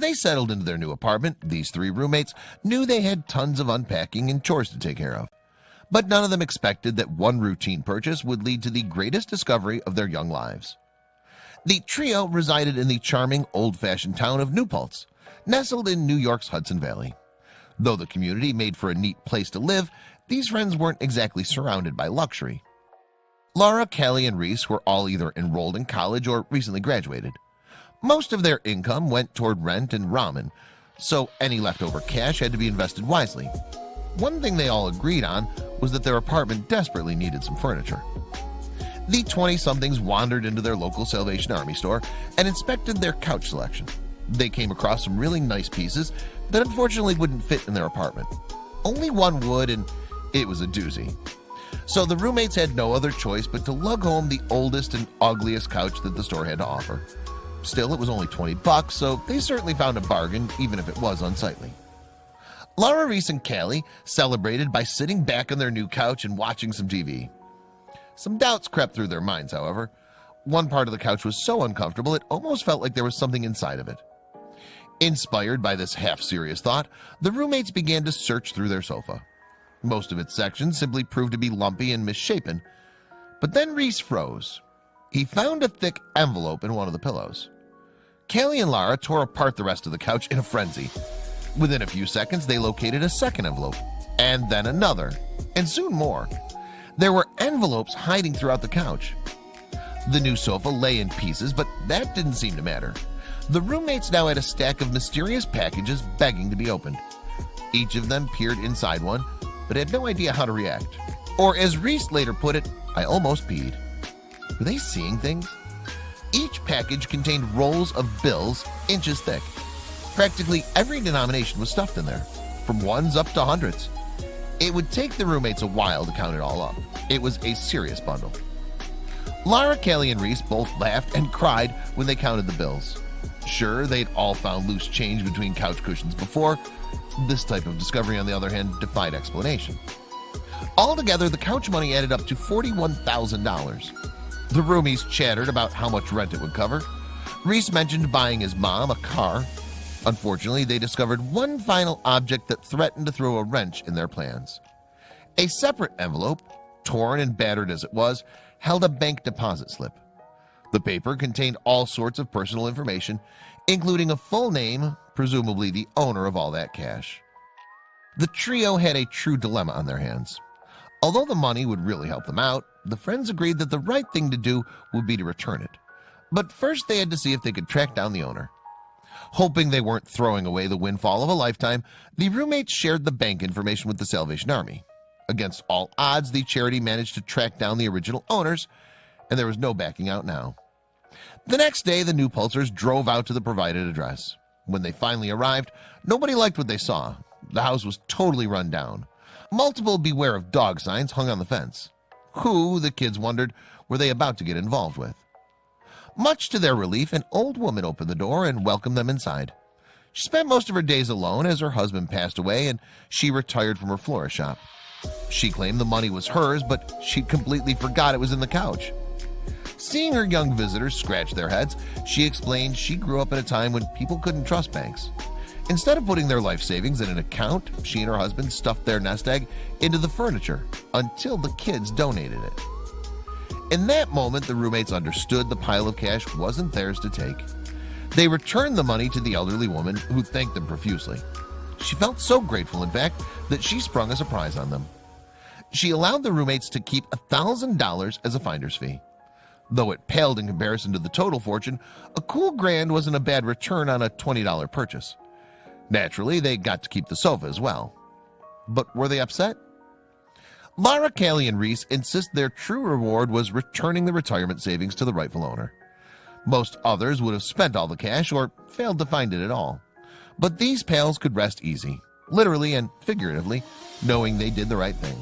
they settled into their new apartment, these three roommates knew they had tons of unpacking and chores to take care of. But none of them expected that one routine purchase would lead to the greatest discovery of their young lives. The trio resided in the charming old-fashioned town of New Paltz, nestled in New York's Hudson Valley. Though the community made for a neat place to live, these friends weren't exactly surrounded by luxury. Laura, Callie, and Reese were all either enrolled in college or recently graduated. Most of their income went toward rent and ramen, so any leftover cash had to be invested wisely. One thing they all agreed on was that their apartment desperately needed some furniture. The 20-somethings wandered into their local Salvation Army store and inspected their couch selection. They came across some really nice pieces that unfortunately wouldn't fit in their apartment. Only one would, and it was a doozy. So the roommates had no other choice but to lug home the oldest and ugliest couch that the store had to offer. Still, it was only $20, so they certainly found a bargain, even if it was unsightly. Laura, Reese, and Callie celebrated by sitting back on their new couch and watching some TV. Some doubts crept through their minds, however. One part of the couch was so uncomfortable it almost felt like there was something inside of it. Inspired by this half-serious thought, the roommates began to search through their sofa. Most of its sections simply proved to be lumpy and misshapen. But then Reese froze. He found a thick envelope in one of the pillows. Callie and Laura tore apart the rest of the couch in a frenzy. Within a few seconds, they located a second envelope, and then another, and soon more. There were envelopes hiding throughout the couch. The new sofa lay in pieces, but that didn't seem to matter. The roommates now had a stack of mysterious packages begging to be opened. Each of them peered inside one, but had no idea how to react. Or as Reese later put it, I almost peed. Were they seeing things? Each package contained rolls of bills inches thick. Practically every denomination was stuffed in there, from ones up to hundreds. It would take the roommates a while to count it all up. It was a serious bundle. Laura, Callie, and Reese both laughed and cried when they counted the bills. Sure, they'd all found loose change between couch cushions before. This type of discovery, on the other hand, defied explanation. Altogether, the couch money added up to $41,000. The roomies chattered about how much rent it would cover. Reese mentioned buying his mom a car. Unfortunately, they discovered one final object that threatened to throw a wrench in their plans. A separate envelope, torn and battered as it was, held a bank deposit slip. The paper contained all sorts of personal information, including a full name, presumably the owner of all that cash. The trio had a true dilemma on their hands. Although the money would really help them out, the friends agreed that the right thing to do would be to return it. But first they had to see if they could track down the owner. Hoping they weren't throwing away the windfall of a lifetime, the roommates shared the bank information with the Salvation Army. Against all odds, the charity managed to track down the original owners, and there was no backing out now. The next day, the New Paltzers drove out to the provided address. When they finally arrived, nobody liked what they saw. The house was totally run down. Multiple beware of dog signs hung on the fence. Who, the kids wondered, were they about to get involved with? Much to their relief, an old woman opened the door and welcomed them inside. She spent most of her days alone as her husband passed away and she retired from her florist shop. She claimed the money was hers, but she completely forgot it was in the couch. Seeing her young visitors scratch their heads, she explained she grew up at a time when people couldn't trust banks. Instead of putting their life savings in an account, she and her husband stuffed their nest egg into the furniture until the kids donated it. In that moment, the roommates understood the pile of cash wasn't theirs to take. They returned the money to the elderly woman, who thanked them profusely. She felt so grateful, in fact, that she sprung a surprise on them. She allowed the roommates to keep $1,000 as a finder's fee. Though it paled in comparison to the total fortune, a cool grand wasn't a bad return on a $20 purchase. Naturally, they got to keep the sofa as well. But were they upset? Laura, Callie, and Reese insist their true reward was returning the retirement savings to the rightful owner. Most others would have spent all the cash or failed to find it at all. But these pals could rest easy, literally and figuratively, knowing they did the right thing.